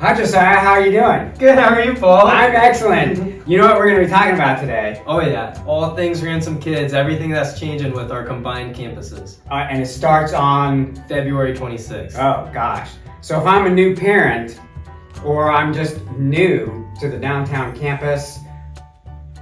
Hi Josiah, how are you doing? Good, how are you, Paul? I'm excellent. You know what we're going to be talking about today? Oh yeah, all things Ransom Kids, everything that's changing with our combined campuses. And it starts on... February 26th. Oh gosh. So if I'm a new parent, or I'm just new to the downtown campus,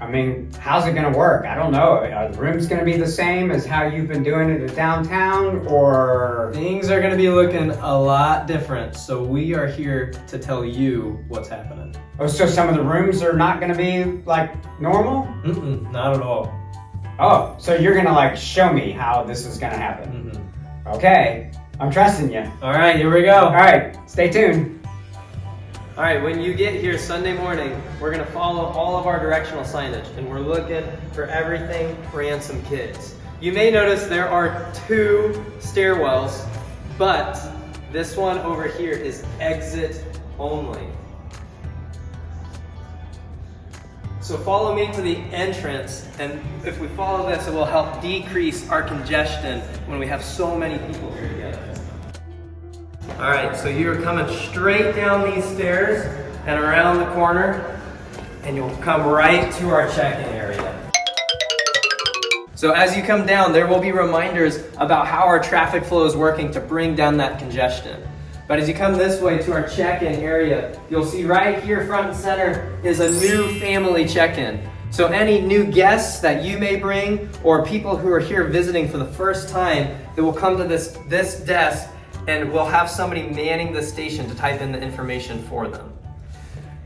I mean, how's it going to work? I don't know. Are the rooms going to be the same as how you've been doing it at downtown, or... Things are going to be looking a lot different, so we are here to tell you what's happening. Oh, so some of the rooms are not going to be like normal? Not at all. Oh, so you're going to like show me how this is going to happen? Okay, I'm trusting you. All right, here we go. All right, stay tuned. All right, when you get here Sunday morning, we're gonna follow all of our directional signage, and we're looking for everything Ransom Kids. You may notice there are 2 stairwells, but this one over here is exit only. So follow me to the entrance, and if we follow this, it will help decrease our congestion when we have so many people here together. All right, so you're coming straight down these stairs and around the corner, and you'll come right to our check-in area. So as you come down, there will be reminders about how our traffic flow is working to bring down that congestion. But as you come this way to our check-in area, you'll see right here front and center is a new family check-in. So any new guests that you may bring, or people who are here visiting for the first time, they will come to this desk, and we'll have somebody manning the station to type in the information for them.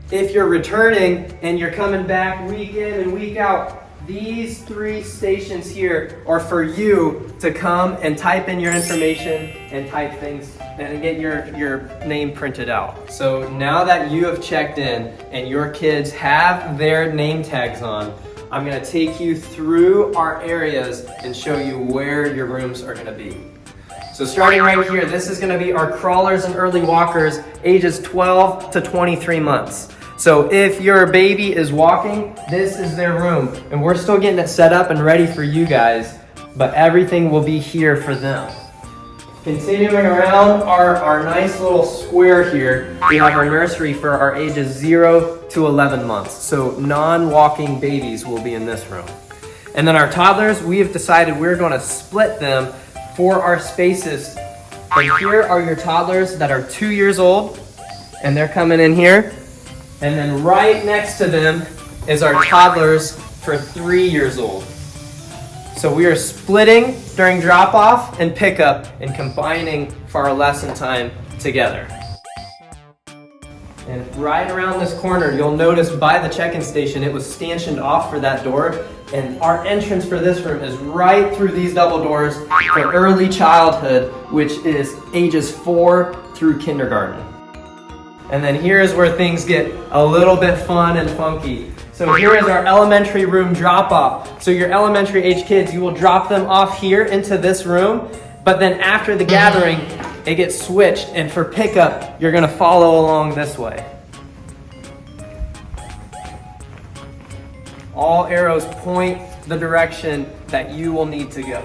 If you're returning and you're coming back week in and week out, these 3 stations here are for you to come and type in your information and type things and get your name printed out. So now that you have checked in and your kids have their name tags on, I'm gonna take you through our areas and show you where your rooms are gonna be. So starting right here, this is gonna be our crawlers and early walkers, ages 12 to 23 months. So if your baby is walking, this is their room. And we're still getting it set up and ready for you guys, but everything will be here for them. Continuing around our nice little square here, we have our nursery for our ages 0 to 11 months. So non-walking babies will be in this room. And then our toddlers, we have decided we're gonna split them for our spaces. And here are your toddlers that are 2 years old, and they're coming in here. And then right next to them is our toddlers for 3 years old. So we are splitting during drop-off and pickup and combining for our lesson time together. And right around this corner, you'll notice by the check-in station, it was stanchioned off for that door. And our entrance for this room is right through these double doors for early childhood, which is ages 4 through kindergarten. And then here is where things get a little bit fun and funky. So here is our elementary room drop-off. So your elementary age kids, you will drop them off here into this room, but then after the gathering, it gets switched, and for pickup, you're gonna follow along this way. All arrows point the direction that you will need to go.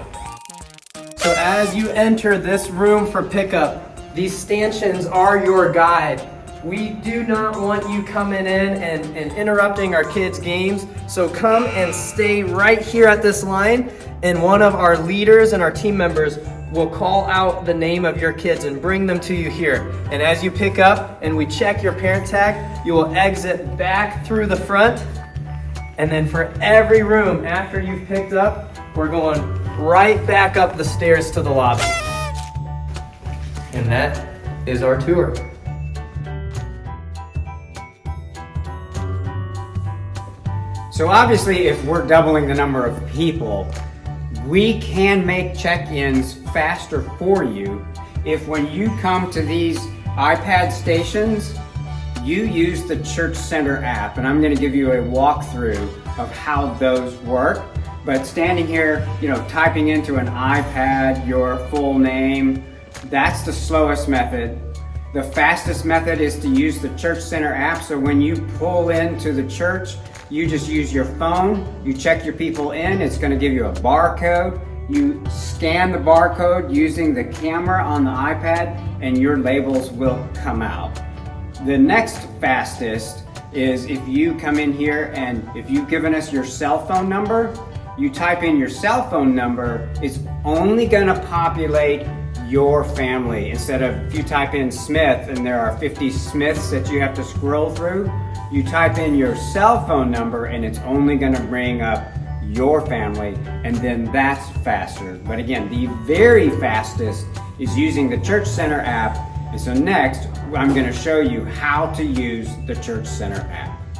So as you enter this room for pickup, these stanchions are your guide. We do not want you coming in and interrupting our kids' games, so come and stay right here at this line, and one of our leaders and our team members will call out the name of your kids and bring them to you here. And as you pick up and we check your parent tag, you will exit back through the front. And then for every room after you've picked up, we're going right back up the stairs to the lobby. And that is our tour. So obviously, if we're doubling the number of people, we can make check-ins faster for you if when you come to these iPad stations, you use the Church Center app, and I'm going to give you a walkthrough of how those work. But standing here, typing into an iPad your full name, that's the slowest method. The fastest method is to use the Church Center app. So when you pull into the church, you just use your phone, you check your people in, it's going to give you a barcode. You scan the barcode using the camera on the iPad, and your labels will come out. The next fastest is if you come in here and if you've given us your cell phone number, you type in your cell phone number, it's only gonna populate your family. Instead of if you type in Smith and there are 50 Smiths that you have to scroll through, you type in your cell phone number and it's only gonna bring up your family, and then that's faster. But again, the very fastest is using the Church Center app. And so next, I'm gonna show you how to use the Church Center app.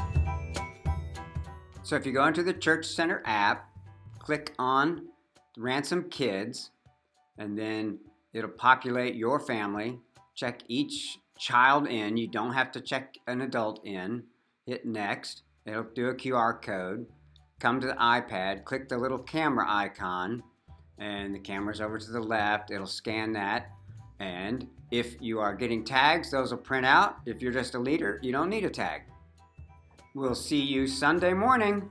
So if you go into the Church Center app, click on Ransom Kids, and then it'll populate your family. Check each child in. You don't have to check an adult in. Hit next. It'll do a QR code. Come to the iPad, click the little camera icon, and the camera's over to the left. It'll scan that. And if you are getting tags, those will print out. If you're just a leader, you don't need a tag. We'll see you Sunday morning.